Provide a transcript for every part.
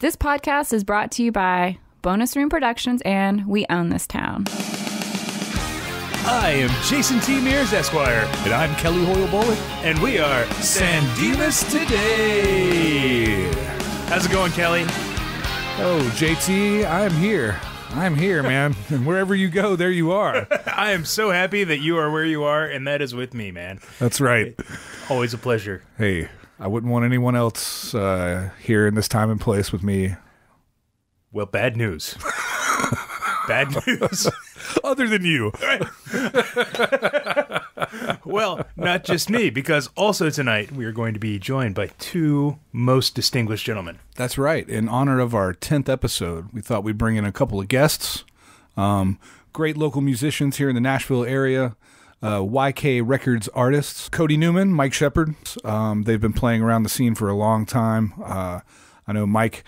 This podcast is brought to you by Bonus Room Productions and We Own This Town. I am Jason T. Mears, Esquire. And I'm Kelly Hoyle-Bullock. And we are Dimas Today. How's it going, Kelly? Oh, JT, I'm here. I'm here, man. And wherever you go, there you are. I am so happy that you are where you are, and that is with me, man. That's right. Always a pleasure. Hey, I wouldn't want anyone else here in this time and place with me. Well, bad news. Bad news. Other than you. Well, not just me, because also tonight we are going to be joined by two most distinguished gentlemen. That's right. In honor of our 10th episode, we thought we'd bring in a couple of guests. Great local musicians here in the Nashville area. YK Records artists. Cody Newman, Mike Shepard. They've been playing around the scene for a long time. I know Mike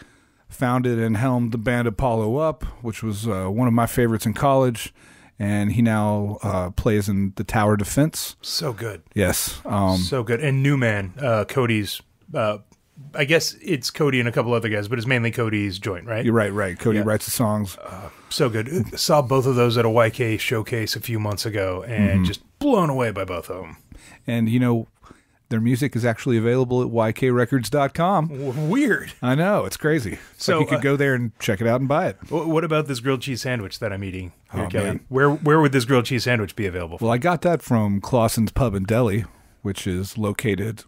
founded and helmed the band Apollo Up, which was one of my favorites in college, and he now plays in the Tower Defense. So good. Yes. So good. And Newman, Cody's, I guess it's Cody and a couple other guys, but it's mainly Cody's joint, right? You're right. Cody writes the songs. So good. Saw both of those at a YK showcase a few months ago, and just blown away by both of them. And, you know, their music is actually available at ykrecords.com. Weird. I know. It's crazy. So you could go there and check it out and buy it. What about this grilled cheese sandwich that I'm eating here, Kelly? Man. Where would this grilled cheese sandwich be available from? Well, I got that from Clausen's Pub and Deli, which is located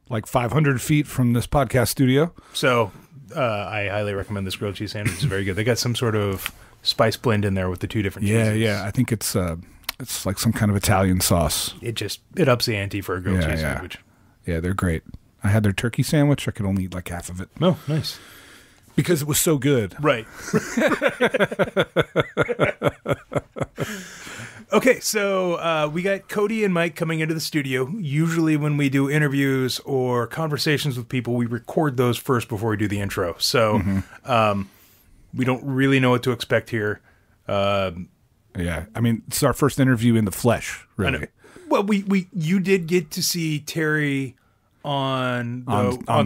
like 500 feet from this podcast studio. So I highly recommend this grilled cheese sandwich. It's very good. They got some sort of spice blend in there with the two different cheeses. Yeah. I think it's like some kind of Italian sauce. It ups the ante for a grilled cheese sandwich. Yeah, they're great. I had their turkey sandwich. I could only eat like half of it. Oh, nice. Because it was so good. Right. Okay, so we got Cody and Mike coming into the studio. Usually when we do interviews or conversations with people, we record those first before we do the intro. So we don't really know what to expect here. Yeah, I mean, it's our first interview in the flesh, really. Well, you did get to see Terry on the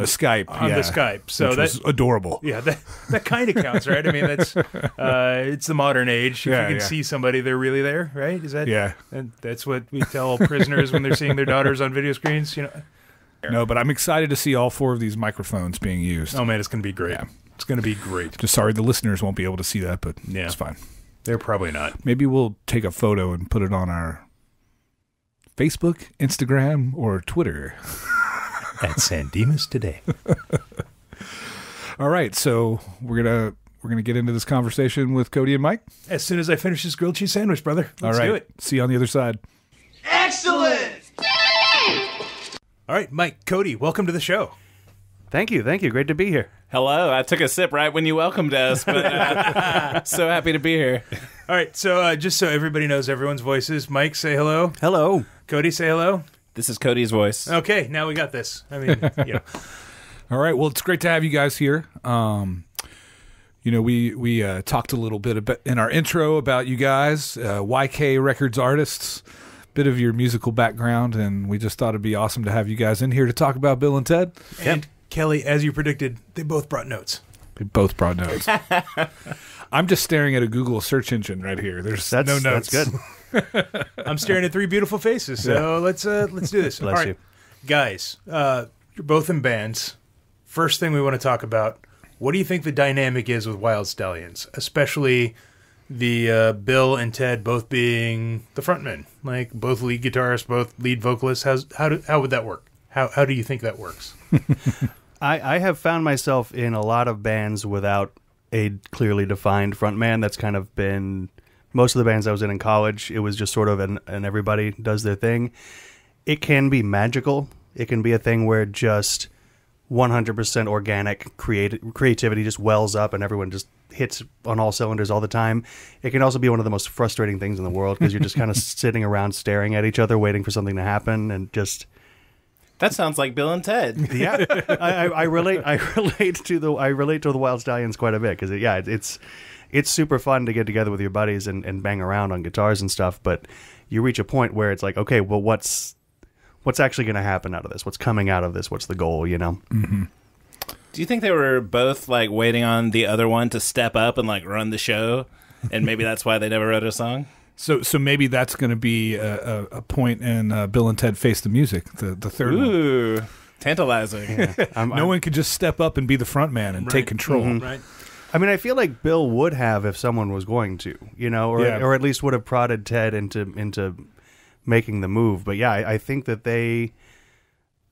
Skype. On the Skype. So which was adorable. Yeah, that kind of counts, right? I mean, that's it's the modern age. If you can see somebody, they're really there, right? Is that? Yeah. And that's what we tell prisoners when they're seeing their daughters on video screens, you know. No, but I'm excited to see all four of these microphones being used. Oh man, it's going to be great. Yeah. It's going to be great. Just sorry the listeners won't be able to see that, but it's fine. They're probably not. Maybe we'll take a photo and put it on our Facebook, Instagram, or Twitter. At Dimas Today. All right, so we're gonna get into this conversation with Cody and Mike as soon as I finish this grilled cheese sandwich, brother. Let's do it. See you on the other side. Excellent! All right, Mike, Cody, welcome to the show. Thank you. Great to be here. Hello. I took a sip right when you welcomed us, but so happy to be here. All right, so just so everybody knows everyone's voices, Mike, say hello. Hello. Cody, say hello. This is Cody's voice. Okay, now we got this. I mean, All right, well, it's great to have you guys here. You know, we talked a little bit about, in our intro about you guys, YK Records artists, bit of your musical background, and we just thought it'd be awesome to have you guys in here to talk about Bill and Ted. And Kelly, as you predicted, they both brought notes. They both brought notes. I'm just staring at a Google search engine right here. There's no notes. That's good. I'm staring at three beautiful faces, so let's do this. Bless you. Guys, you're both in bands. First thing we want to talk about, what do you think the dynamic is with Wyld Stallyns, especially the Bill and Ted both being the frontmen, like both lead guitarists, both lead vocalists? How would that work? How do you think that works? I have found myself in a lot of bands without a clearly defined frontman. That's kind of been most of the bands I was in college. It was just sort of and everybody does their thing. It can be magical. It can be a thing where just 100% organic creativity just wells up and everyone just hits on all cylinders all the time. It can also be one of the most frustrating things in the world because you're just kind of sitting around staring at each other waiting for something to happen and just... That sounds like Bill and Ted. Yeah, I relate to the Wyld Stallyns quite a bit because it's super fun to get together with your buddies and bang around on guitars and stuff. But you reach a point where it's like, okay, well, what's actually going to happen out of this? What's coming out of this? What's the goal? You know. Mm-hmm. Do you think they were both like waiting on the other one to step up and like run the show, and maybe that's why they never wrote a song? So maybe that's going to be a point in Bill and Ted Face the Music, the third one. Ooh, tantalizing. Yeah. No one could just step up and be the front man and take control. Right. I mean, I feel like Bill would have if someone was going to, or at least would have prodded Ted into making the move. But yeah, I think that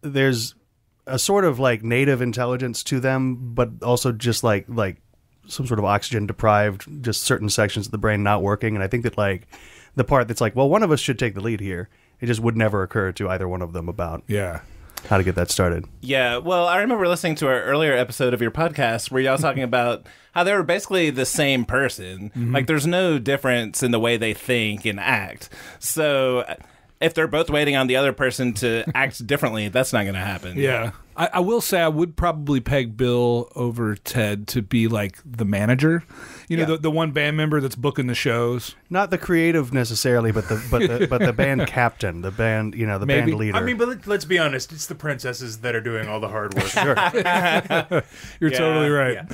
there's a sort of like native intelligence to them, but also just like some sort of oxygen deprived, just certain sections of the brain not working. And I think that like the part that's like, well, one of us should take the lead here, it just would never occur to either one of them about how to get that started. Yeah, well, I remember listening to our earlier episode of your podcast where y'all talking about how they were basically the same person. Like, there's no difference in the way they think and act. So if they're both waiting on the other person to act differently, that's not going to happen. Yeah. I will say I would probably peg Bill over Ted to be like the manager. The one band member that's booking the shows. Not the creative necessarily, but the band captain, the band, the band leader. I mean, but let's be honest, it's the princesses that are doing all the hard work. Sure. You're totally right. Yeah.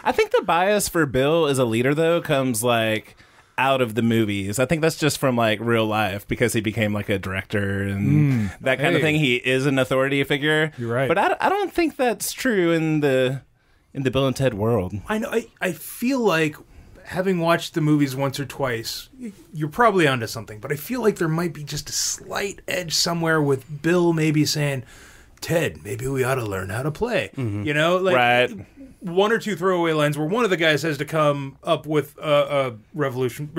I think the bias for Bill as a leader, though, comes like out of the movies. I think that's just from like real life because he became like a director and that kind of thing. He is an authority figure. You're right. But I don't think that's true in the Bill and Ted world. I know. I feel like, having watched the movies once or twice, you're probably onto something, but I feel like there might be just a slight edge somewhere with Bill maybe saying, Ted, maybe we ought to learn how to play. Right. One or two throwaway lines where one of the guys has to come up with a realization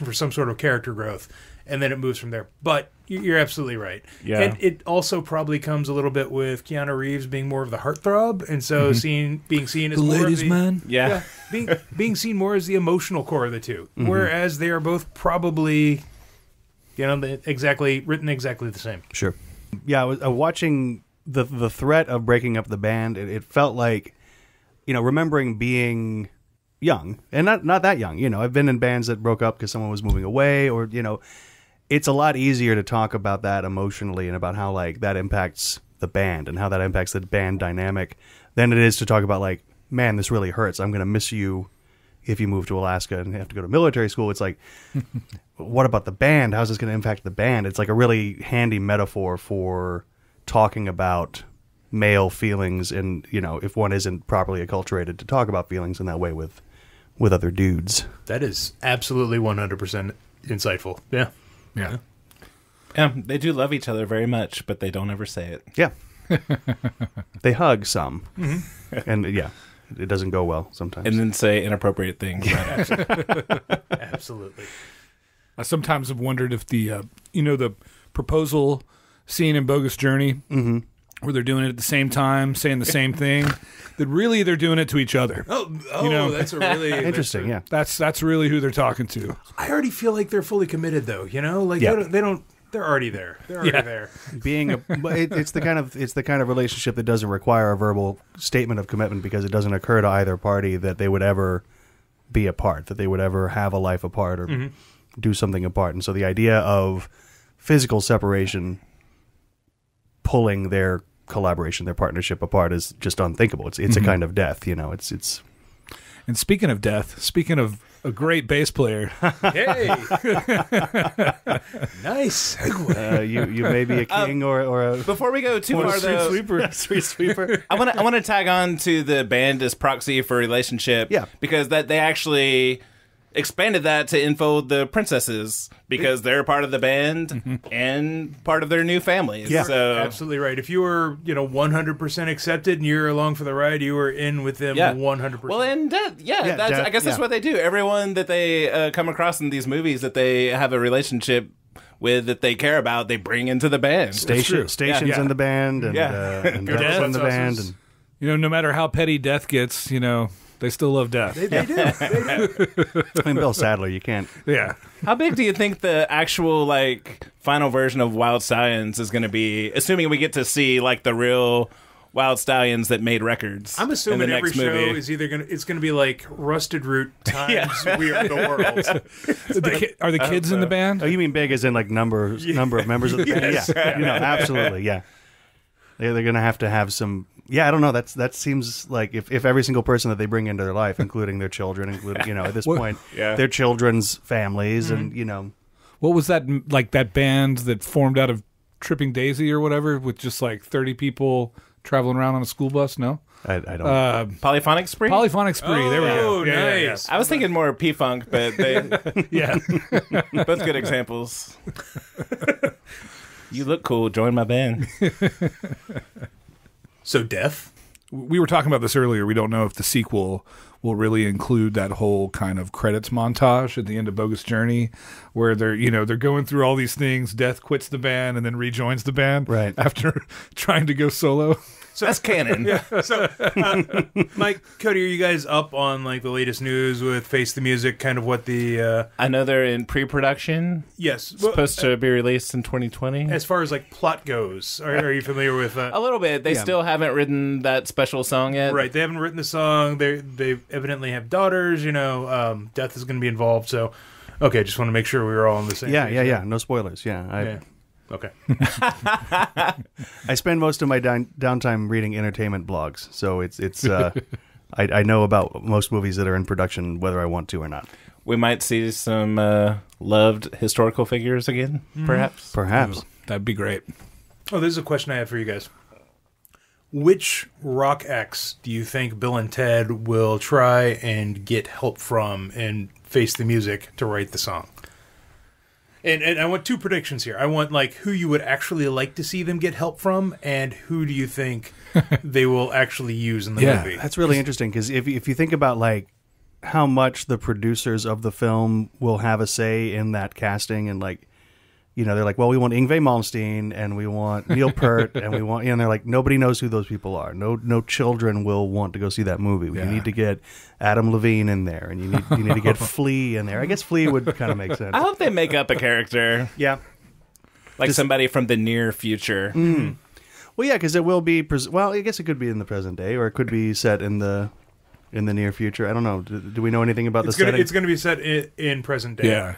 for some sort of character growth, and then it moves from there. But you're absolutely right. Yeah. And it also probably comes a little bit with Keanu Reeves being more of the heartthrob, and so being seen as The more ladies' of the, man. Yeah. being seen more as the emotional core of the two, whereas they are both probably, written exactly the same. Sure. Yeah, I was watching the threat of breaking up the band. It felt like, remembering being young and not that young. I've been in bands that broke up because someone was moving away, or it's a lot easier to talk about that emotionally and about how like that impacts the band and how that impacts the band dynamic than it is to talk about like, man, this really hurts. I'm going to miss you if you move to Alaska and have to go to military school. It's like, what about the band? How's this going to impact the band? It's like a really handy metaphor for talking about male feelings, and if one isn't properly acculturated to talk about feelings in that way with other dudes. That is absolutely 100% insightful. Yeah. They do love each other very much, but they don't ever say it. Yeah. They hug some. And it doesn't go well sometimes. And then say inappropriate things right after. Absolutely. I sometimes have wondered if the proposal scene in Bogus Journey, where they're doing it at the same time, saying the same thing, that really they're doing it to each other. That's a really interesting. Yeah, that's really who they're talking to. I already feel like they're fully committed, though. They don't. They're already there. They're already there. It's the kind of relationship that doesn't require a verbal statement of commitment because it doesn't occur to either party that they would ever be apart, that they would ever have a life apart or do something apart. And so the idea of physical separation pulling their collaboration, their partnership apart is just unthinkable. It's a kind of death, it's. And speaking of death, speaking of a great bass player. Hey, nice segue. You may be a king or a. Before we go too far, though, street sweeper. I want to tag on to the band as proxy for relationship. Yeah, because that they actually expanded that to enfold the princesses because they're part of the band and part of their new families. Yeah, so absolutely right. If you were 100% accepted and you're along for the ride, you were in with them 100%. Well, and I guess that's what they do. Everyone that they come across in these movies that they have a relationship with, that they care about, they bring into the band. Stations in the band and deaths in the band. And no matter how petty death gets, they still love death. They do. I mean, Bill Sadler, you can't. Yeah. How big do you think the actual final version of Wyld Stallyns is going to be? Assuming we get to see the real Wyld Stallyns that made records. I'm assuming in the every next show movie. is either it's going to be like Rusted Root times We Are the World. Are the kids in the band? Oh, you mean big as in number of members of the band? Yes. Yeah, absolutely, yeah. They're going to have some. Yeah, I don't know. That seems like if every single person that they bring into their life, including their children, including at this point, their children's families, and What was that like? That band that formed out of Tripping Daisy or whatever, with just like 30 people traveling around on a school bus? No, I don't. Polyphonic Spree? Polyphonic Spree. There we go. Oh, nice. I was thinking more P-Funk, but they Yeah. both good examples. You look cool. Join my band. So Death? We were talking about this earlier. We don't know if the sequel will really include that whole kind of credits montage at the end of Bogus Journey, where they're going through all these things. Death quits the band and then rejoins the band right after trying to go solo. So that's canon. So, Mike, Cody, are you guys up on like the latest news with Face the Music? Kind of what the I know they're in pre-production. yes, Supposed to be released in 2020. as far as like plot goes, are you familiar with? A little bit. They still haven't written that special song yet. Right, they haven't written the song. They evidently have daughters. Death is going to be involved. So, okay, just want to make sure we were all on the same. page. Yeah. No spoilers. Yeah. Okay. I spend most of my downtime reading entertainment blogs, so it's I know about most movies that are in production, whether I want to or not. We might see some loved historical figures again, perhaps. Perhaps. That'd be great. Oh, this is a question I have for you guys. Which rock acts do you think Bill and Ted will try and get help from and Face the Music to write the song? And I want two predictions here. I want like who you would actually like to see them get help from, and who do you think they will actually use in the movie? That's really interesting because if you think about like how much the producers of the film will have a say in that casting, and like they're like, well, we want Yngwie Malmsteen and we want Neil Peart and we want and they're like, nobody knows who those people are. No children will want to go see that movie. You need to get Adam Levine in there, and you need to get Flea in there. I guess Flea would kind of make sense. I hope they make up a character. Yeah. Like somebody from the near future. Mm. Well, yeah, because it will be. I guess it could be in the present day, or it could be set in the near future. I don't know. Do we know anything about the setting? It's going to be set in present day. Yeah.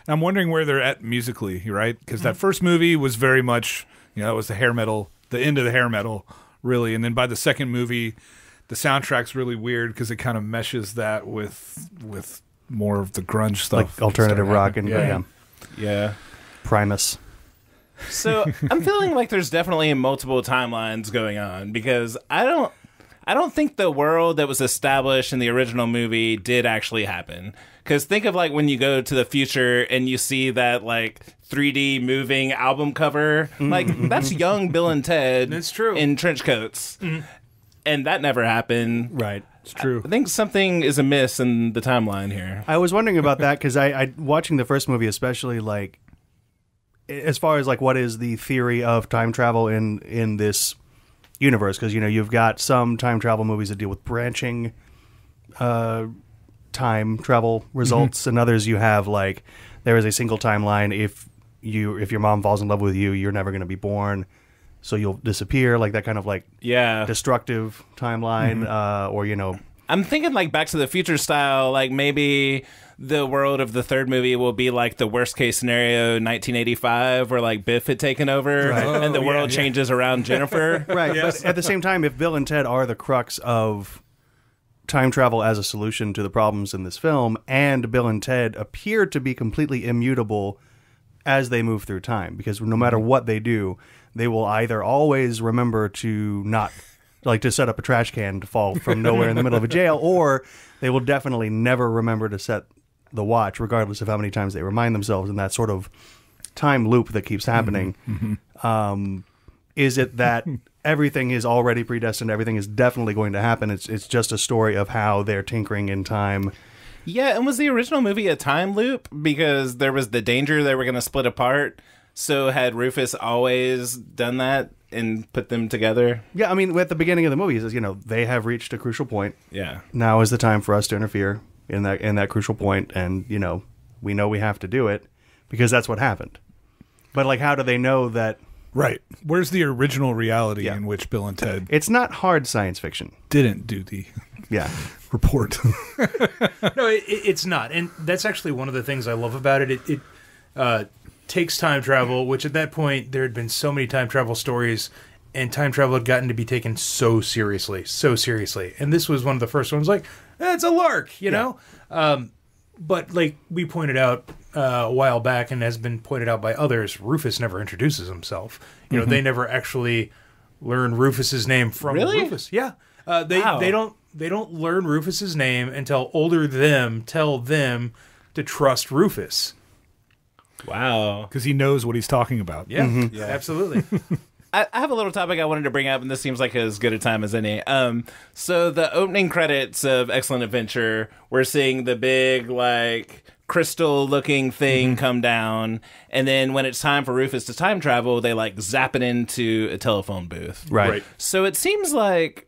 I'm wondering where they're at musically, right? Because that first movie was very much, it was the hair metal, the end of the hair metal, really. And then by the second movie, the soundtrack's really weird because it kind of meshes that with more of the grunge stuff, like alternative rock and Yeah. Primus. So I'm feeling like there's definitely multiple timelines going on, because I don't think the world that was established in the original movie did actually happen. Because think of like when you go to the future and you see that like 3D moving album cover, like that's young Bill and Ted. That's true. In trench coats. And that never happened. Right. It's true. I think something is amiss in the timeline here. I was wondering about that because I watching the first movie, especially like as far as like what is the theory of time travel in this universe, because you've got some time travel movies that deal with branching time travel results, and others you have like there is a single timeline. If your mom falls in love with you, you're never going to be born, so you'll disappear, like that kind of like destructive timeline. Or I'm thinking like Back to the Future style, like maybe the world of the third movie will be like the worst case scenario 1985, where like Biff had taken over and the world changes around Jennifer. Right. Yes. But at the same time, if Bill and Ted are the crux of time travel as a solution to the problems in this film, and Bill and Ted appear to be completely immutable as they move through time, because no matter what they do, they will either always remember to not like to set up a trash can to fall from nowhere in the middle of a jail, or they will definitely never remember to set the watch, regardless of how many times they remind themselves, in that sort of time loop that keeps happening. Is it that everything is already predestined, everything is definitely going to happen, it's just a story of how they're tinkering in time? Yeah, and was the original movie a time loop? Because there was the danger they were going to split apart. So had Rufus always done that and put them together? Yeah, I mean, at the beginning of the movie, it says, they have reached a crucial point. Yeah. Now is the time for us to interfere in that crucial point, and, we know we have to do it because that's what happened. But, like, how do they know that... Right. Where's the original reality in which Bill and Ted... It's not hard science fiction. Didn't do the report. No, it's not. And that's actually one of the things I love about it. It takes time travel, which at that point there had been so many time travel stories, and time travel had gotten to be taken so seriously. And this was one of the first ones like, it's a lark, you know? But like we pointed out a while back and has been pointed out by others, Rufus never introduces himself. You know, they never actually learn Rufus's name from Rufus. Yeah. They don't learn Rufus's name until older them tell them to trust Rufus. Wow. Because he knows what he's talking about. Yeah, absolutely. I have a little topic I wanted to bring up, and this seems like as good a time as any. So the opening credits of Excellent Adventure, we're seeing the big, like, crystal-looking thing come down, and then when it's time for Rufus to time travel, they, like, zap it into a telephone booth. Right. So it seems like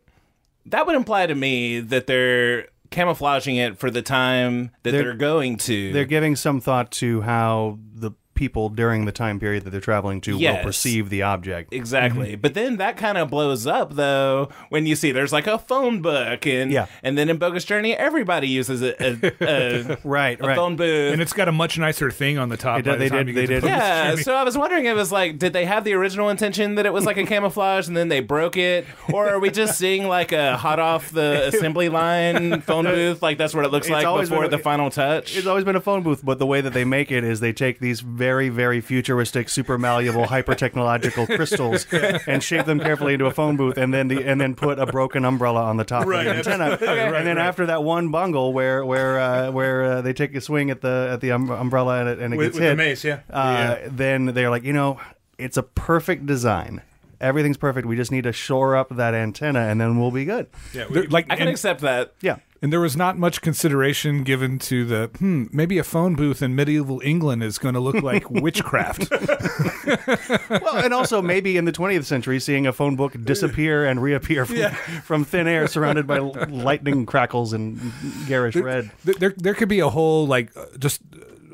that would imply to me that they're camouflaging it for the time that they're going to. They're giving some thought to how the people during the time period that they're traveling to will perceive the object. Exactly. But then that kind of blows up, though, when you see there's like a phone book. And then in Bogus Journey, everybody uses a phone booth. And it's got a much nicer thing on the top. They did. Yeah, so I was wondering, it was like, did they have the original intention that it was like a camouflage and then they broke it? Or are we just seeing like a hot off the assembly line phone booth? Like that's what it looks like before the final touch? It's always been a phone booth, but the way that they make it is they take these very, very futuristic, super malleable, hyper technological crystals and shape them carefully into a phone booth, and then put a broken umbrella on the top of the antenna. And then after that one bungle where they take a swing at the umbrella and it gets with hit, the mace, then they're like, it's a perfect design. Everything's perfect. We just need to shore up that antenna, and then we'll be good. Yeah, I can accept that. Yeah. And there was not much consideration given to the, maybe a phone booth in medieval England is going to look like witchcraft. Well, and also maybe in the 20th century, seeing a phone book disappear and reappear from thin air surrounded by lightning crackles and garish red. There could be a whole, just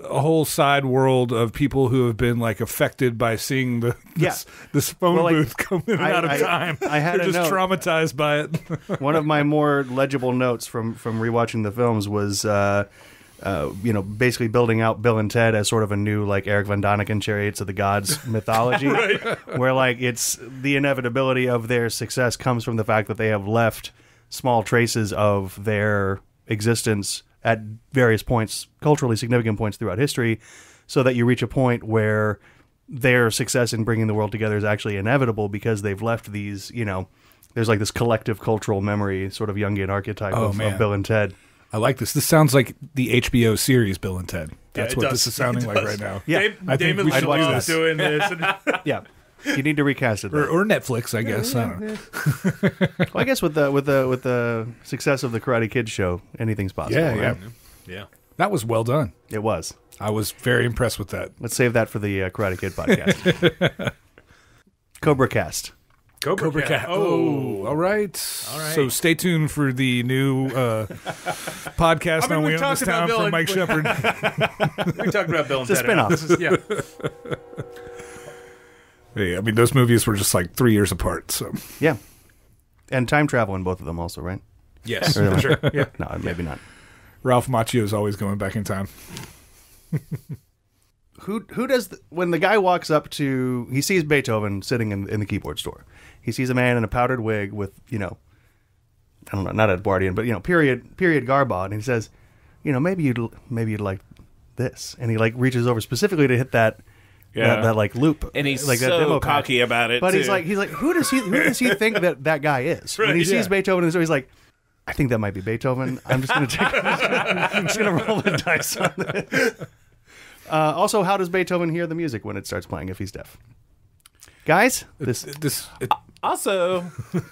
a whole side world of people who have been affected by seeing this phone booth come in and out of time. They're just traumatized by it. One of my more legible notes from rewatching the films was basically building out Bill and Ted as sort of a new Eric Von Däniken Chariots of the Gods mythology, where it's the inevitability of their success comes from the fact that they have left small traces of their existence at various points, culturally significant points throughout history, so that you reach a point where their success in bringing the world together is actually inevitable because they've left these, there's this collective cultural memory, sort of Jungian archetype of Bill and Ted. I like this. This sounds like the HBO series Bill and Ted. That's what this is sounding like right now. Yeah, I think we should watch this. doing this. Yeah. You need to recast it, or Netflix, I guess. I don't know. Well, I guess with the success of the Karate Kid show, anything's possible. Yeah. That was well done. It was. I was very impressed with that. Let's save that for the Karate Kid podcast. Cobra Cast. Cobra Cat. Oh, all right. So stay tuned for the new podcast on We Own This Town from Mike Shepard. We talked about Bill and Ted. It's a spinoff. Yeah, I mean, those movies were just 3 years apart. So yeah, and time travel in both of them also, right? Yes, for sure. Yeah, no, maybe not. Ralph Macchio is always going back in time. Who does when the guy walks up to he sees Beethoven sitting in the keyboard store. He sees a man in a powdered wig with I don't know, not Edwardian, but period garb on, and he says, maybe you'd like this, and he reaches over specifically to hit that. Yeah, that loop, and he's that so demo cocky about it. But too. he's like, who does he think that guy is? Right, when he sees Beethoven, and so he's like, I think that might be Beethoven. I'm just gonna roll the dice on this. Also, how does Beethoven hear the music when it starts playing if he's deaf? Guys, also,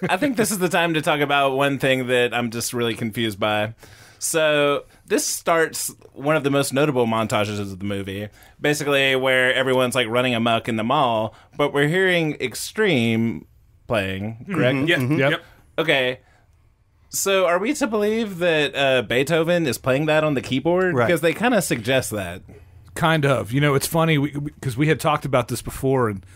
I think this is the time to talk about one thing that I'm just really confused by. So this starts one of the most notable montages of the movie, basically where everyone's running amok in the mall, but we're hearing Extreme playing, correct? Mm-hmm. Yeah. Yep. Okay. So are we to believe that Beethoven is playing that on the keyboard? Right. Because they kind of suggest that. Kind of. It's funny because we had talked about this before, and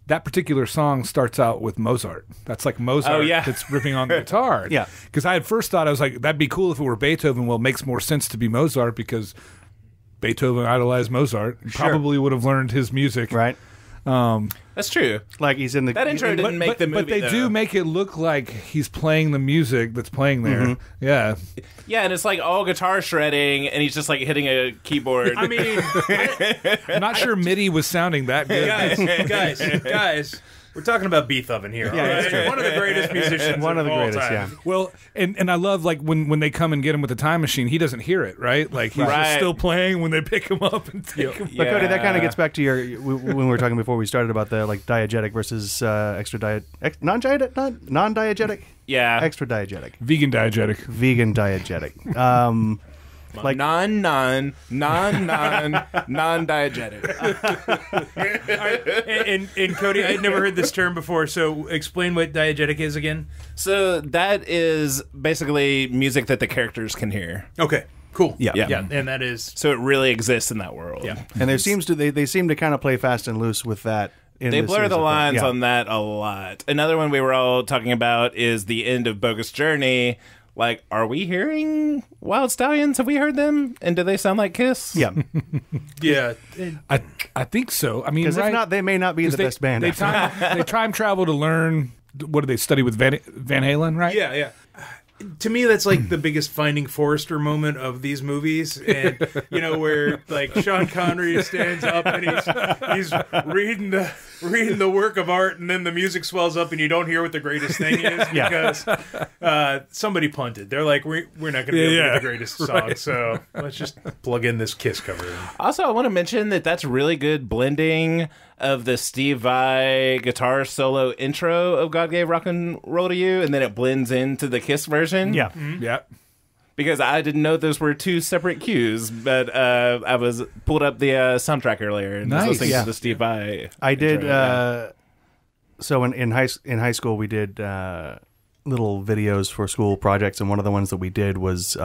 that particular song starts out with Mozart. That's Mozart that's ripping on the guitar. Yeah. Because I at first thought, I was like, that'd be cool if it were Beethoven. Well, it makes more sense to be Mozart because Beethoven idolized Mozart. Sure. Probably would have learned his music. Right. That's true. Like he's in the That intro didn't make the movie. But they though. do make it look like he's playing the music that's playing there. Yeah. Yeah, and it's like all guitar shredding, and he's just like hitting a keyboard. I mean, I'm not sure MIDI was sounding that good. guys, we're talking about Beethoven here. Yeah, all that's right? true. One of the greatest musicians One of the all greatest, time. yeah. Well, and I love like when they come and get him with the time machine, he doesn't hear it, right? Like he's Right. just still playing when they pick him up and take him. But Cody, that kind of gets back to your when we were talking before we started about the like diegetic versus non-diegetic, yeah, extra diegetic, Vegan diegetic. vegan diegetic. Like non-diegetic. And Cody, I'd never heard this term before, so explain what diegetic is again. So that is basically music that the characters can hear. Okay, cool. Yeah. yeah, and that is So it really exists in that world. yeah. and there seems to they seem to kind of play fast and loose with that. They blur series the of things. lines Yeah. on that a lot. Another one we were all talking about is the end of Bogus Journey. Like, are we hearing Wyld Stallyns? Have we heard them? And do they sound like Kiss? Yeah, Yeah. I think so. I mean, because right? if not, they may not be the best band. They time travel to learn. What do they study with Van Halen? Right? Yeah. To me, that's like the biggest Finding Forrester moment of these movies, and where like Sean Connery stands up and he's reading the work of art, and then the music swells up, and you don't hear what the greatest thing is because somebody punted. They're like, we're not going to be able to get the greatest song, so let's just plug in this Kiss cover. Also, I want to mention that that's really good blending of the Steve Vai guitar solo intro of God Gave Rock and Roll to You, and then it blends into the Kiss version. Yeah, Yeah. Because I didn't know those were two separate cues, but I was pulled up the soundtrack earlier and was Nice. listening Yeah. to the Steve Vai. I did. intro, yeah. So in high school, we did little videos for school projects, and one of the ones that we did was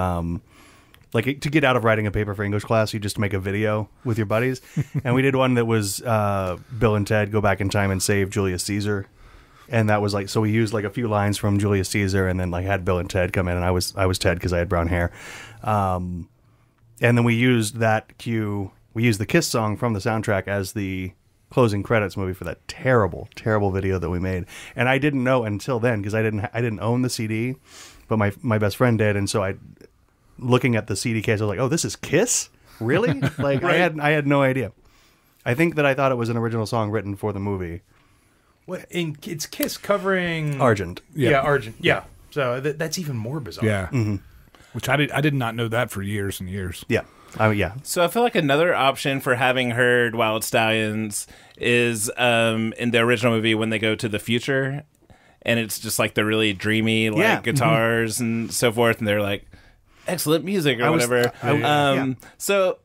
like to get out of writing a paper for English class, you just make a video with your buddies, and we did one that was Bill and Ted go back in time and save Julius Caesar, and that was like, so we used like a few lines from Julius Caesar, and then like had Bill and Ted come in, and I was Ted because I had brown hair, and then we used that cue. We used the Kiss song from the soundtrack as the closing credits movie for that terrible video that we made, and I didn't know until then because I didn't own the CD, but my best friend did, and so looking at the CD case, I was like, oh, this is Kiss? Really? Like Right. I had no idea. I think that I thought it was an original song written for the movie. What? And it's Kiss covering Argent. Yeah, Argent. Yeah. So that's even more bizarre. Yeah. Which I did not know that for years and years. Yeah. Yeah. So I feel like another option for having heard Wyld Stallyns is in the original movie when they go to the future, and it's just like the really dreamy like guitars and so forth, and they're like excellent music or whatever. So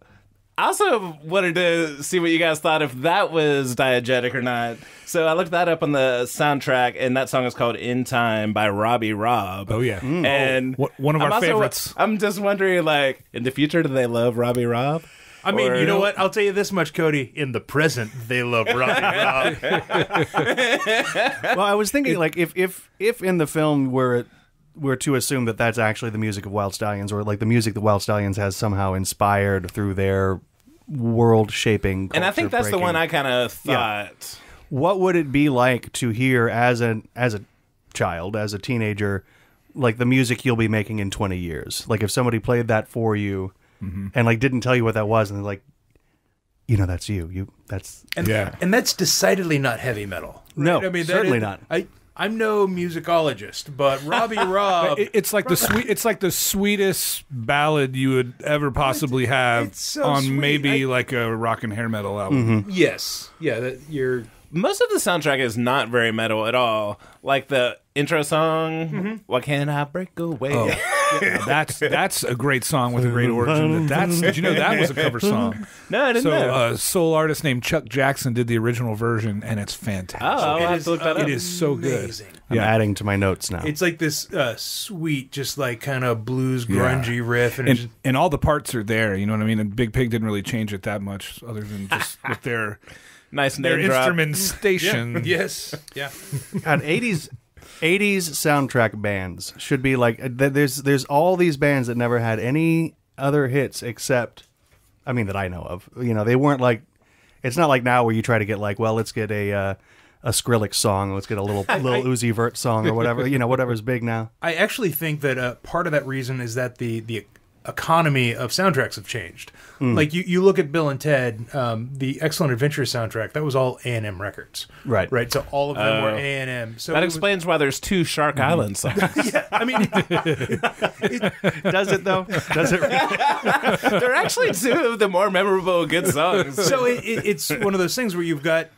I also wanted to see what you guys thought if that was diegetic or not. So I looked that up on the soundtrack, and that song is called "In Time" by Robbie Robb. Oh yeah. And One of our favorites. I'm just wondering, like, in the future, do they love Robbie Robb? I mean, Or- you know what? I'll tell you this much, Cody. In the present, they love Robbie Robb. Well, I was thinking like if in the film we're to assume that that's actually the music of Wyld Stallyns, or like the music that Wyld Stallyns has somehow inspired through their world shaping, And I think that's the one I kind of Yeah. thought. What would it be like to hear as a child, as a teenager, like the music you'll be making in 20 years? Like if somebody played that for you and like didn't tell you what that was, and they're like, that's you. That's And, Yeah. and that's decidedly not heavy metal. Right? No, I mean, certainly not. I'm no musicologist, but Robbie Robb. It's like the sweetest ballad you would ever possibly have It's so on sweet. maybe like a rock and hair metal album. Yes. Yeah, that you're. Most of the soundtrack is not very metal at all. Like the intro song, "Why Can't I Break Away?" That's a great song with a great origin. Did you know that was a cover song? No, I didn't So know. a soul artist named Chuck Jackson did the original version, and it's fantastic. I'll have to look that up. It is so good. Amazing. I'm adding to my notes now. It's like this sweet, just like kind of blues grungy riff, and, it's just, And all the parts are there. You know what I mean? And Big Pig didn't really change it that much, other than just with their Nice their name drop. instrumentation. yes, yeah. God, 80s soundtrack bands should be like there's all these bands that never had any other hits except, I mean, that I know of. They weren't like, It's not like now where you try to get like, well, let's get a Skrillex song, let's get a little Uzi Vert song or whatever, whatever's big now. I actually think that part of that reason is that the economy of soundtracks have changed. Like you look at Bill and Ted, the Excellent Adventure soundtrack, that was all A&M Records. Right. So all of them were A&M. So that explains why there's 2 Shark Island songs. Yeah, I mean, Does it though? Does it? They're actually 2 of the more memorable good songs. so it's one of those things where you've got,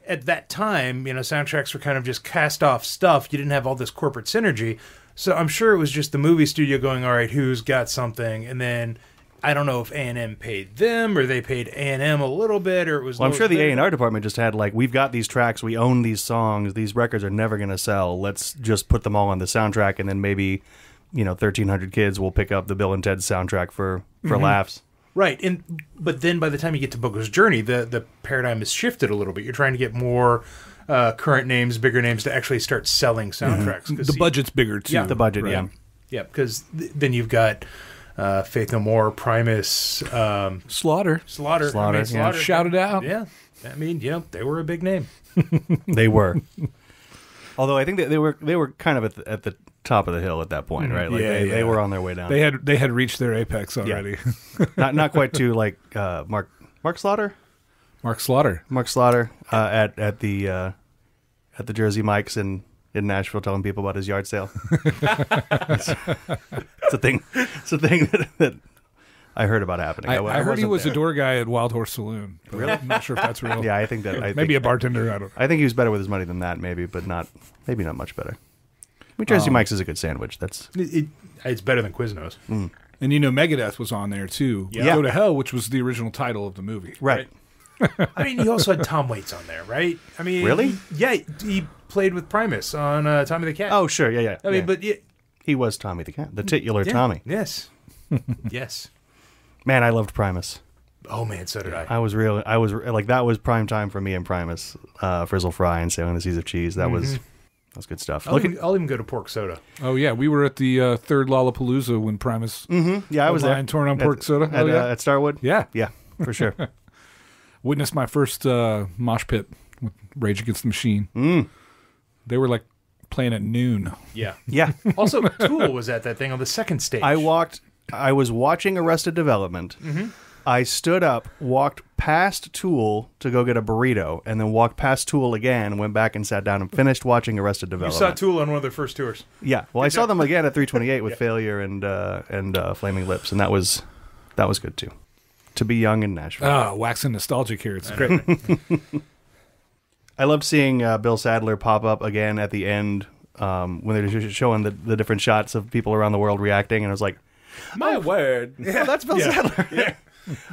at that time, soundtracks were kind of just cast off stuff. You didn't have all this corporate synergy. So I'm sure it was just the movie studio going, all right, who's got something? And then I don't know if A&M paid them or they paid A&M a little bit, or it was. Well, I'm sure the A&R department just had like, we've got these tracks, we own these songs, these records are never going to sell. Let's just put them all on the soundtrack, and then maybe 1,300 kids will pick up the Bill and Ted soundtrack for laughs. Right, but then by the time you get to Booker's Journey, the paradigm has shifted a little bit. You're trying to get more current names, bigger names to actually start selling soundtracks. The budget's bigger too. Yeah, The budget, right. Yeah, because then you've got Faith No More, Primus, Slaughter. Slaughter. Yeah. Shout it out. Yeah, I mean, they were a big name. They were. Although I think that they were kind of at the top of the hill at that point, right? Like they were on their way down. They had reached their apex already. not quite to like Mark Slaughter. Mark Slaughter. At the Jersey Mike's in Nashville, telling people about his yard sale. It's a thing. It's a thing that I heard about happening. I heard he was there. a door guy at Wild Horse Saloon. Really? I'm not sure if that's real. Yeah, I think that. Maybe a bartender. I don't know. I think he was better with his money than that, maybe, but not much better. I mean, Jersey Mike's is a good sandwich. That's It's better than Quiznos. And Megadeth was on there too. Yeah. Go to Hell, which was the original title of the movie. right. I mean, he also had Tom Waits on there, right? I mean, Really? He played with Primus on Tommy the Cat. Oh, sure, yeah. I mean, but he was Tommy the Cat, the titular Tommy. Yes, yes. Man, I loved Primus. Oh man, so did I. I was like, that was prime time for me and Primus. Frizzle Fry and Sailing the Seas of Cheese. That was good stuff. I'll even go to Pork Soda. Oh yeah, we were at the third Lollapalooza when Primus. Yeah, I was there. Torn on Pork Soda. At Starwood. Yeah. Yeah, for sure. Witnessed my first mosh pit with Rage Against the Machine. They were like playing at noon. Yeah. Yeah. Also, Tool was at that thing on the second stage. I was watching Arrested Development. I stood up, walked past Tool to go get a burrito, and then walked past Tool again, went back and sat down and finished watching Arrested You Development. saw Tool on one of their first tours. Yeah. Well, I saw them again at 328 with Failure and Flaming Lips, and that was good too. To be young in Nashville. Waxing nostalgic here. It's great. I loved seeing Bill Sadler pop up again at the end when they were showing the different shots of people around the world reacting, and I was like, My word. "Oh, that's Bill Sadler." Yeah.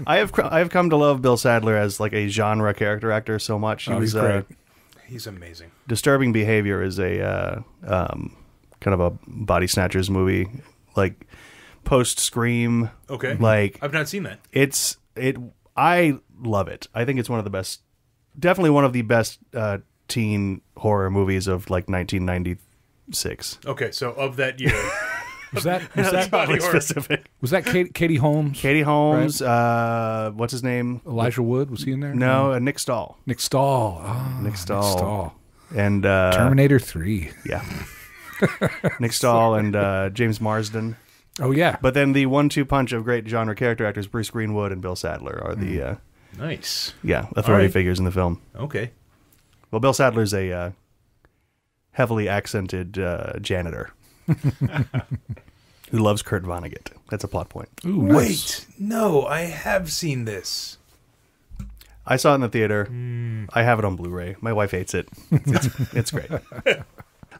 I have come to love Bill Sadler as like a genre character actor so much. He's great. He's amazing. Disturbing Behavior is a kind of a body snatchers movie, like post Scream. Okay. Like I've not seen that. I love it. I think it's one of the best, definitely one of the best teen horror movies of like 1996. Okay, so of that year. Was that Body horror. Specific. was that Katie Holmes? Katie Holmes, what's his name? Elijah Wood, was he in there? No, Nick Stahl. Nick Stahl. Oh, Nick Stahl. And Terminator 3. yeah. Nick Stahl and James Marsden. Oh yeah. But then the 1-2 punch of great genre character actors, Bruce Greenwood and Bill Sadler, are the Nice. authority right. figures in the film. Okay. Well, Bill Sadler's a heavily accented janitor who loves Kurt Vonnegut. That's a plot point. Ooh, Wait, nice. no, I have seen this. I saw it in the theater. I have it on Blu-ray. My wife hates it. It's great.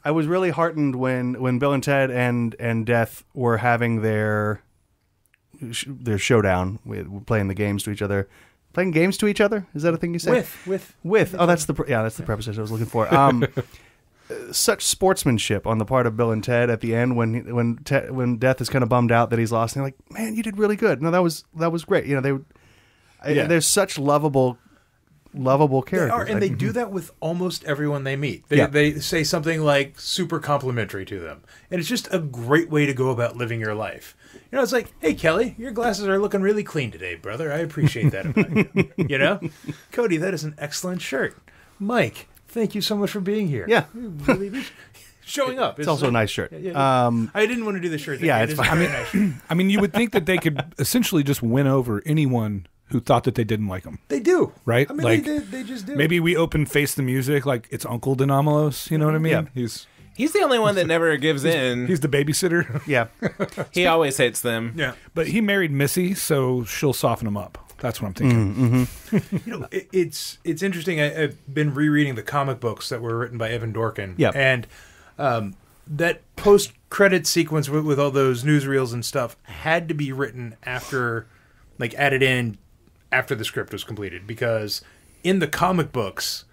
I was really heartened when Bill and Ted and Death were having their showdown, with playing the games to each other. Playing games to each other? Is that a thing you say? With. Oh, that's the preposition I was looking for. Such sportsmanship on the part of Bill and Ted at the end when Death is kind of bummed out that he's lost. And they're like, "Man, you did really good. No, that was great." You know, there's such lovable lovable They characters. are, and they do that with almost everyone they meet. They, Yeah. they say something like super complimentary to them. And it's just a great way to go about living your life. You know, it's like, hey, Kelly, your glasses are looking really clean today, brother. I appreciate that about you. You know? Cody, that is an excellent shirt. Mike, thank you so much for being here. Yeah. Really showing up. It's also a nice shirt. I didn't want to do the shirt thing. Yeah, It it's is fine. a very nice shirt. I mean, you would think that they could essentially just win over anyone who thought that they didn't like them. They do. Right? I mean, Like, they just do. Maybe we open Face the Music like it's Uncle Dimas, you know what I mean? Yeah. He's the only one that never gives in. He's the babysitter. Yeah. He always hates them. Yeah. But he married Missy, so she'll soften him up. That's what I'm thinking. You know, it's interesting. I've been rereading the comic books that were written by Evan Dorkin. Yep. And that post-credit sequence with all those newsreels and stuff had to be written after, like, added in after the script was completed. Because in the comic books,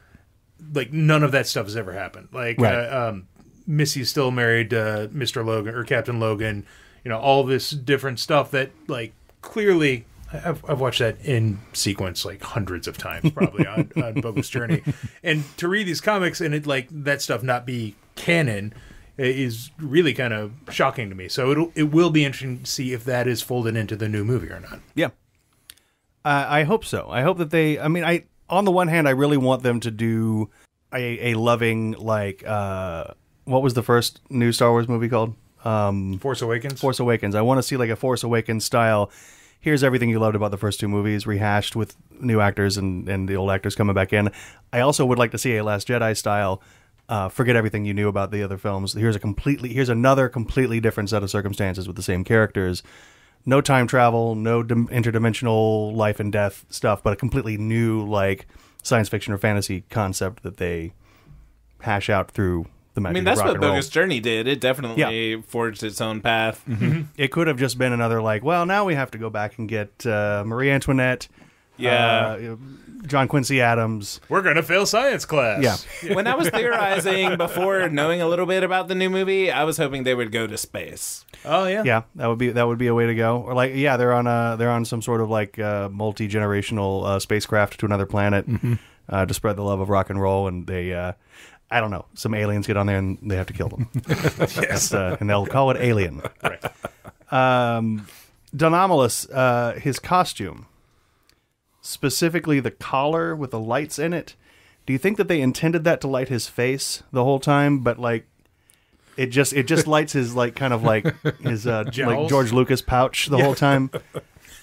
like, none of that stuff has ever happened. Like, Right. Missy's still married to Mr. Logan, or Captain Logan. You know, all this different stuff that, like, clearly... I've watched that in sequence like hundreds of times, probably on Bogus Journey, and to read these comics and it like that stuff not be canon is really kind of shocking to me. So it will be interesting to see if that is folded into the new movie or not. Yeah. I hope so. I hope that they, I mean, on the one hand, I really want them to do a loving, like, what was the first new Star Wars movie called? Force Awakens. Force Awakens. I want to see like a Force Awakens style. Here's everything you loved about the first two movies, rehashed with new actors and the old actors coming back in. I also would like to see a Last Jedi style. Forget everything you knew about the other films. Here's another completely different set of circumstances with the same characters. No time travel, no interdimensional life and death stuff, but a completely new like science fiction or fantasy concept that they hash out through the magic. I mean, that's of rock what and roll. Bogus Journey did. It definitely forged its own path. It could have just been another like, well, now we have to go back and get Marie Antoinette, John Quincy Adams. We're gonna fail science class. Yeah. When I was theorizing before knowing a little bit about the new movie, I was hoping they would go to space. Oh yeah. Yeah, that would be a way to go. Or like, yeah, they're on some sort of like multi-generational spacecraft to another planet to spread the love of rock and roll, and they. I don't know. Some aliens get on there and they have to kill them. Yes. And they'll call it Alien. Right. Donomalus, his costume, specifically the collar with the lights in it. Do you think that they intended that to light his face the whole time, but like it just lights his like kind of like his like Jowls? George Lucas pouch the whole time?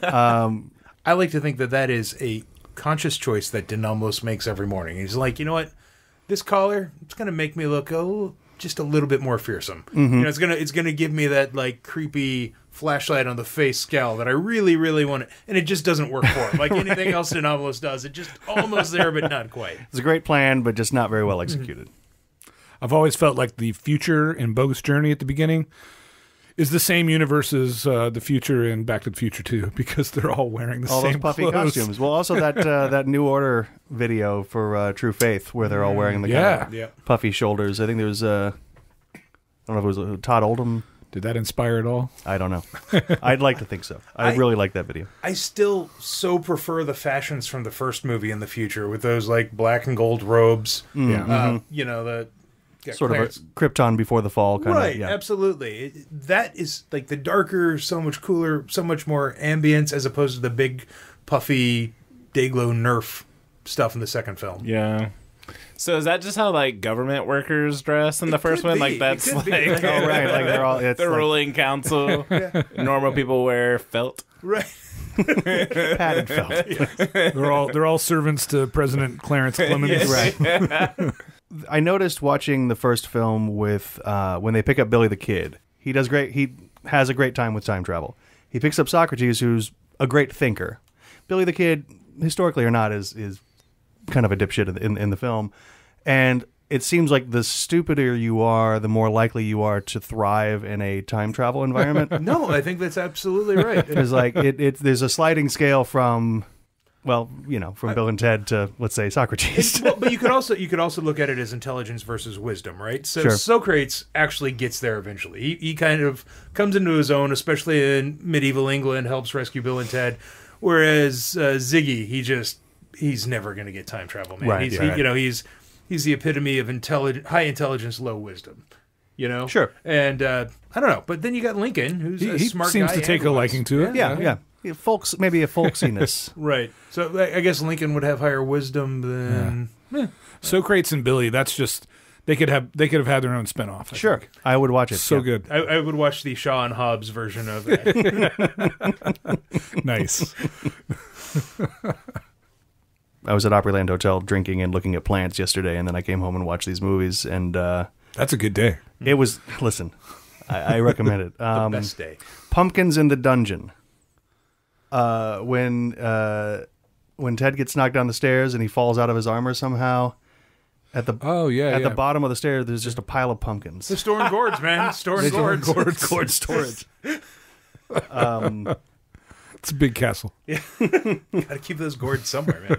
I like to think that is a conscious choice that Dinomlos makes every morning. He's like, you know what? This collar, it's going to make me look just a little bit more fearsome. You know, it's gonna give me that like creepy flashlight on the face scowl that I really, really want it. And it just doesn't work for him. Like anything else Dinomlos does, it just almost there, but not quite. It's a great plan, but just not very well executed. I've always felt like the future in Bogus Journey at the beginning is the same universe as the future in Back to the Future 2, because they're all wearing the All same those puffy clothes. costumes. Well, also that New Order video for True Faith where they're all wearing the kind of Yeah. puffy shoulders. I think there was I don't know if it was Todd Oldham. Did that inspire at all? I don't know. I'd like to think so. I really like that video. I still so prefer the fashions from the first movie in the future with those like black and gold robes. Yeah. You know, the Sort Clarence- of a Krypton before the fall kind right, of. Yeah. absolutely. That is like the darker, so much cooler, so much more ambience as opposed to the big, puffy, Dayglow Nerf stuff in the second film. Yeah. So is that just how like government workers dress in the first could one? be. Like It that's could like be. Oh right, like they're all. It's the like ruling council. Normal people wear felt. Right. padded felt. They're all servants to President Clarence Clemens. Right. I noticed watching the first film with when they pick up Billy the Kid. He does great. He has a great time with time travel. He picks up Socrates, who's a great thinker. Billy the Kid, historically or not, is kind of a dipshit in the film, and it seems like the stupider you are, the more likely you are to thrive in a time travel environment. No, I think that's absolutely right. There's like there's a sliding scale from. Well, you know, from Bill and Ted to, let's say, Socrates. Well, but you could also look at it as intelligence versus wisdom, right? So Sure. Socrates actually gets there eventually. He kind of comes into his own, especially in medieval England, helps rescue Bill and Ted. Whereas Ziggy, he's never going to get time travel, man. Right, He's right. he's the epitome of high intelligence, low wisdom. Sure. And I don't know, but then you got Lincoln, who's a He smart seems guy to take a and wise. liking to it. Yeah. Folks, maybe a folksiness. Right. So I guess Lincoln would have higher wisdom than. Socrates and Billy. That's just they could have had their own spinoff. I Sure. think. I would watch it. So yeah. good. I would watch the Shaw and Hobbes version of that. Nice. I was at Opryland Hotel drinking and looking at plants yesterday, and then I came home and watched these movies, and That's a good day. it was, listen, I recommend it. Best day. Pumpkins in the Dungeon. When Ted gets knocked down the stairs and he falls out of his armor somehow, at the the bottom of the stairs, there's just a pile of pumpkins. The store and gourds, man. Store and gourds. Gourd storage. It's a big castle. Got to keep those gourds somewhere,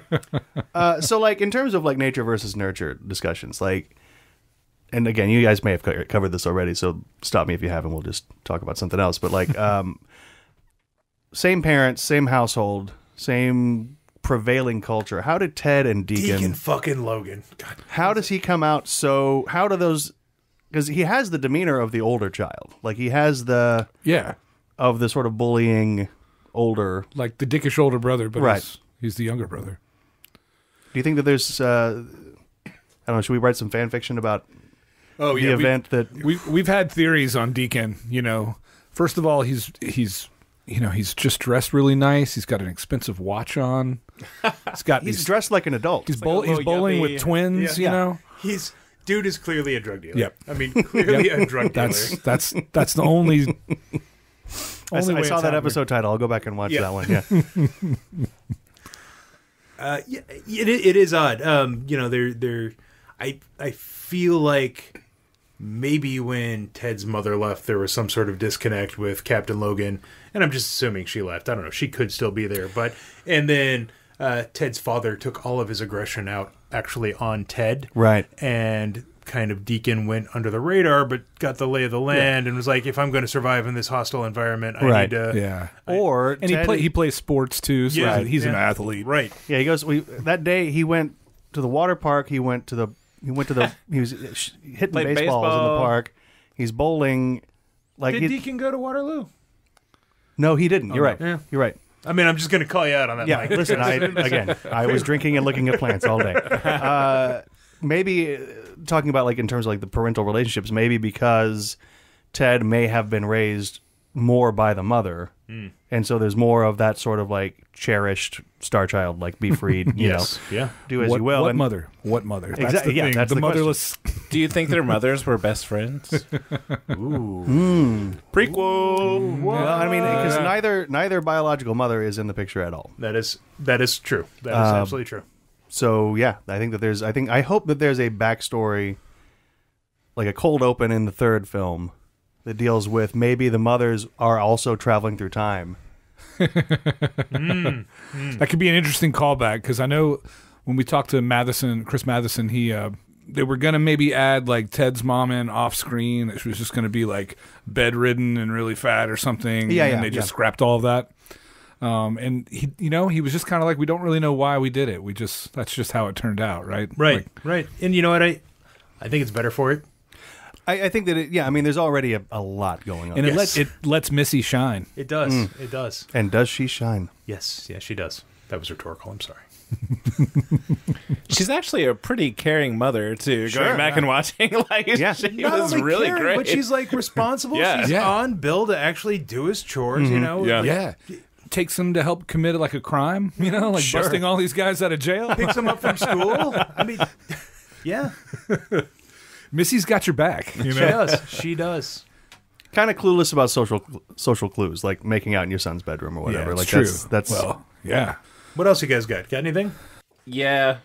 man. So, like, in terms of like nature versus nurture discussions, like, and again, you guys may have covered this already, so stop me if you haven't. We'll just talk about something else. But like, same parents, same household, same prevailing culture. How did Ted and Deacon fucking Logan. God. How does he come out so? How do those? Because he has the demeanor of the older child, like he has the of the sort of bullying older. Like the dickish older brother, but Right. he's the younger brother. Do you think that there's? I don't know. Should we write some fan fiction about Oh, the yeah. event that? We've had theories on Deacon. First of all, he's just dressed really nice. He's got an expensive watch on. He's dressed like an adult. He's like a little bowling yuppie. with twins. Yeah. Dude is clearly a drug dealer. Yep. I mean, clearly a drug dealer. That's the only. I way saw it's that happening. episode title. I'll go back and watch Yeah. that one. Yeah. It is odd. I feel like maybe when Ted's mother left, there was some sort of disconnect with Captain Logan, and I'm just assuming she left. I don't know. She could still be there, and then Ted's father took all of his aggression out actually on Ted, Right. And kind of Deacon went under the radar, but got the lay of the land and was like, if I'm going to survive in this hostile environment, I Right. need to. Yeah. Or And Ted, he plays sports too, so Yeah. he's an Yeah. athlete. Right. Yeah, he goes. That day he went to the water park. He was hitting Played baseballs in the baseball. park. He's bowling. Like Did Deacon go to Waterloo? no, he didn't. You're right. Yeah. You're right. I mean, I'm just going to call you out on that. Yeah, Mike. listen. I was drinking and looking at plants all day. Maybe talking about like in terms of like the parental relationships. Maybe because Ted may have been raised more by the mother, and so there's more of that sort of like cherished star child, like be freed. You know, Yeah. do as What, you will. what and mother? What mother? That's Exactly, the yeah, thing. that's the the motherless. Do you think their mothers were best friends? Prequel. Well, I mean, because neither biological mother is in the picture at all. That is true. That is absolutely true. So yeah, I hope that there's a backstory, like a cold open in the third film, that deals with maybe the mothers are also traveling through time. That could be an interesting callback because I know when we talked to Chris Matheson, they were gonna maybe add like Ted's mom in off screen. She was just gonna be like bedridden and really fat or something. Yeah, and yeah, they just yeah. scrapped all of that. And he was just kind of like, we don't really know why we did it. That's just how it turned out, right? Right. Like, Right. And you know what? I think it's better for it. I think that there's already a lot going on. and Yes. it lets Missy shine. It does. It does. And does she shine? Yes. Yeah, she does. That was rhetorical. I'm sorry. She's actually a pretty caring mother too. Sure. Going back and watching, like Yeah. she Not was only really caring, great. but she's like responsible. Yeah. She's Yeah. on Bill to actually do his chores. You know. Yeah. Like, Yeah. Takes him to help commit like a crime, like Sure. busting all these guys out of jail. Picks him up from school. I mean, yeah, Missy's got your back. she does. She does. Kind of clueless about social clues, like making out in your son's bedroom or whatever. it's like true. that's well, yeah. What else you guys got? Got anything? Yeah,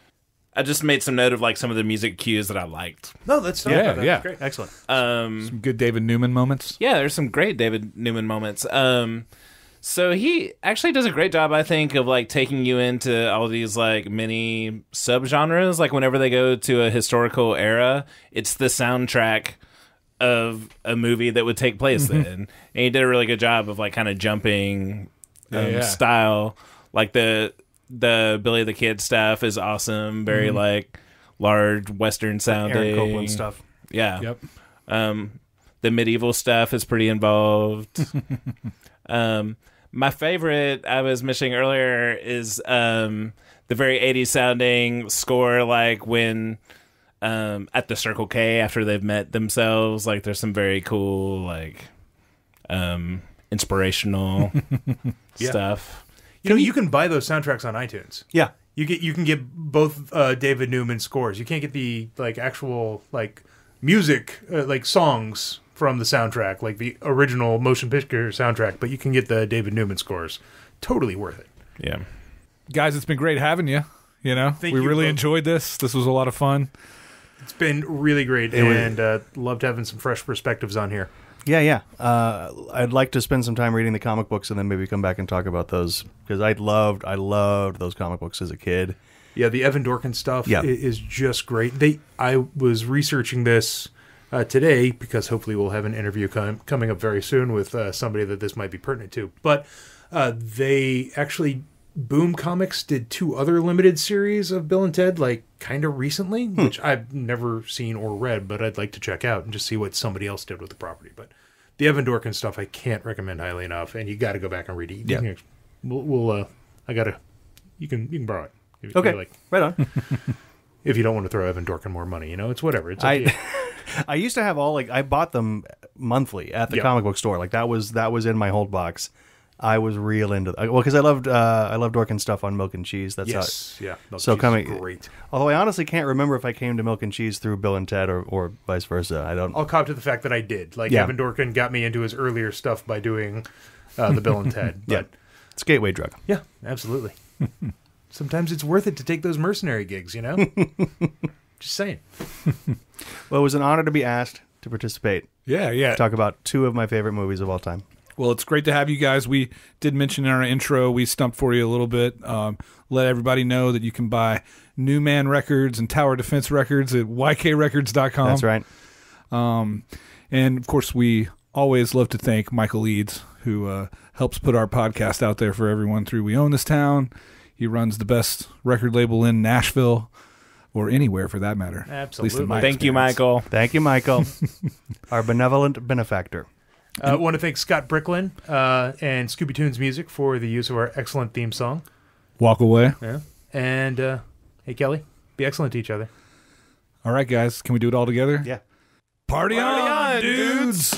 I just made some note of like some of the music cues that I liked. No, let's talk Yeah, about that. yeah. Great. excellent. Some good David Newman moments. Yeah, there's some great David Newman moments. So he actually does a great job, I think, of like taking you into all these like mini subgenres. Like whenever they go to a historical era, it's the soundtrack of a movie that would take place then. And he did a really good job of like kind of jumping Yeah. style. Like the the Billy the Kid stuff is awesome. Very like large Western sounding. Aaron Copland stuff. Yeah. Yep. The medieval stuff is pretty involved. My favorite I was mentioning earlier is the very 80s sounding score, like when at the Circle K after they've met themselves. Like there's some very cool like inspirational stuff. You can buy those soundtracks on iTunes. Yeah. You can get both David Newman scores. You can't get the like actual like music like songs from the soundtrack, like the original motion picture soundtrack, but you can get the David Newman scores. Totally worth it. Yeah. Guys, it's been great having you. We you really both. enjoyed this. This was a lot of fun. It's been really great, and loved having some fresh perspectives on here. Yeah. I'd like to spend some time reading the comic books and then maybe come back and talk about those, because I loved those comic books as a kid. Yeah, the Evan Dorkin stuff is just great. I was researching this today because hopefully we'll have an interview coming up very soon with somebody that this might be pertinent to. But they actually, Boom Comics did 2 other limited series of Bill and Ted, like kind of recently, which I've never seen or read, but I'd like to check out and just see what somebody else did with the property. But the Evan Dorkin stuff I can't recommend highly enough, and you got to go back and read it. Yeah. You can borrow it. If Okay, you like. right on. If you don't want to throw Evan Dorkin more money, it's whatever. It's up to you. I used to have I bought them monthly at the comic book store. Like that was in my hold box. I was real into because I loved Dorkin stuff on Milk and Cheese. That's yes, yeah. Milk So and Cheese coming is great. Although I honestly can't remember if I came to Milk and Cheese through Bill and Ted or vice versa. I don't. I'll cop to the fact that I did. Evan Dorkin got me into his earlier stuff by doing the Bill and Ted. But it's a gateway drug. yeah, absolutely. Sometimes it's worth it to take those mercenary gigs. Just saying. Well, it was an honor to be asked to participate. Yeah. Talk about 2 of my favorite movies of all time. Well, it's great to have you guys. We did mention in our intro, we stumped for you a little bit. Let everybody know that you can buy New Man Records and Tower Defense Records at ykrecords.com. That's right. And, of course, we always love to thank Michael Eads, who helps put our podcast out there for everyone through We Own This Town. He runs the best record label in Nashville, or anywhere for that matter. Absolutely. At least in my Thank you, experience. Michael. Thank you, Michael. Our benevolent benefactor. I want to thank Scott Bricklin and Scooby Tunes Music for the use of our excellent theme song. Walk away. Yeah. And, hey, Kelly, be excellent to each other. All right, guys. Can we do it all together? Yeah. Party on, dudes!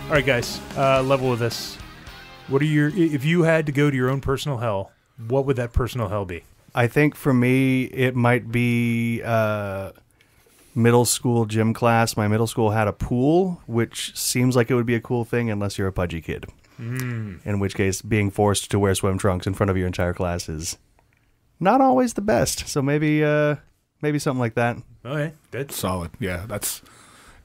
All right, guys, level with this. What are if you had to go to your own personal hell, what would that personal hell be? I think for me, it might be middle school gym class. My middle school had a pool, which seems like it would be a cool thing unless you're a pudgy kid. In which case, being forced to wear swim trunks in front of your entire class is not always the best. So maybe something like that. Okay, good. Solid. Yeah, that's...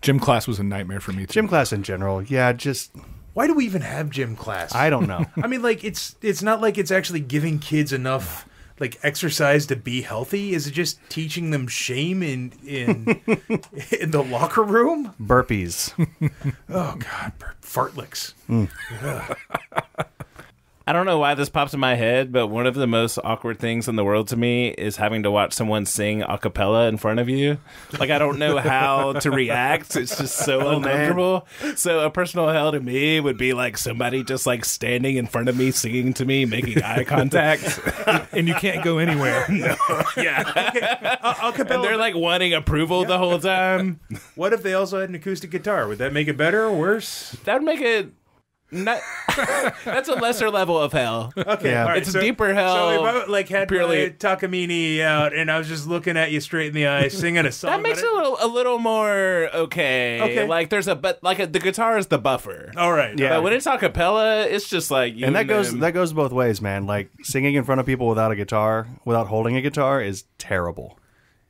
Gym class was a nightmare for me, too. Gym class in general, yeah, just... Why do we even have gym class? I don't know. I mean, like, it's not like it's actually giving kids enough... like exercise to be healthy? Is it just teaching them shame in in the locker room? Burpees. Oh God, fartleks. I don't know why this pops in my head, but one of the most awkward things in the world to me is having to watch someone sing a cappella in front of you. Like, I don't know how to react. It's just so uncomfortable. So a personal hell to me would be like somebody just like standing in front of me, singing to me, making eye contact. And you can't go anywhere. No. Yeah. And they're like wanting approval the whole time. What if they also had an acoustic guitar? Would that make it better or worse? That would make it... that's a lesser level of hell. Okay, Yeah. all right, It's a deeper hell. So if I like had purely- my Takamine out and I was just looking at you straight in the eye, singing a song, That makes it a little more okay. Okay. Like there's the guitar is the buffer. all right. Yeah. But when it's a cappella, it's just like you And that them. goes both ways, man. Like singing in front of people without a guitar, without holding a guitar, is terrible.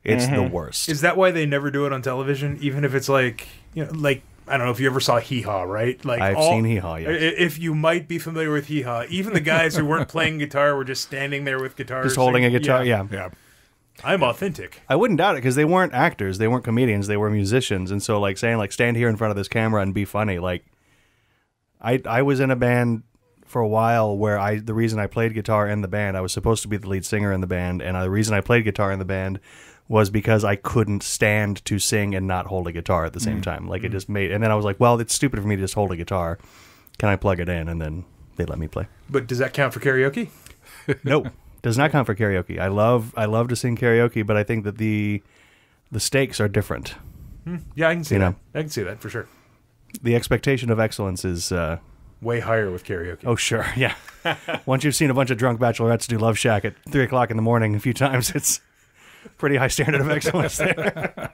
It's the worst. Is that why they never do it on television? Even if it's like, like, I don't know if you ever saw Hee Haw, right? Like I've seen Hee Haw, yes. If you might be familiar with Hee Haw, even the guys who weren't playing guitar were just standing there with guitars. Just holding a singing. guitar, yeah. Yeah. I'm authentic. I wouldn't doubt it because they weren't actors, they weren't comedians, they were musicians, and so like saying like stand here in front of this camera and be funny. Like I was in a band for a while where the reason I played guitar in the band, I was supposed to be the lead singer in the band, and the reason I played guitar in the band was because I couldn't stand to sing and not hold a guitar at the same time. Like it just made, and then I was like, well, it's stupid for me to just hold a guitar. Can I plug it in? And then they let me play. But does that count for karaoke? No, does not count for karaoke. I love to sing karaoke, but I think that the stakes are different. Yeah, I can see that. I can see that for sure. The expectation of excellence is way higher with karaoke. Oh, sure, yeah. Once you've seen a bunch of drunk bachelorettes do Love Shack at 3 o'clock in the morning a few times, it's pretty high standard of excellence there.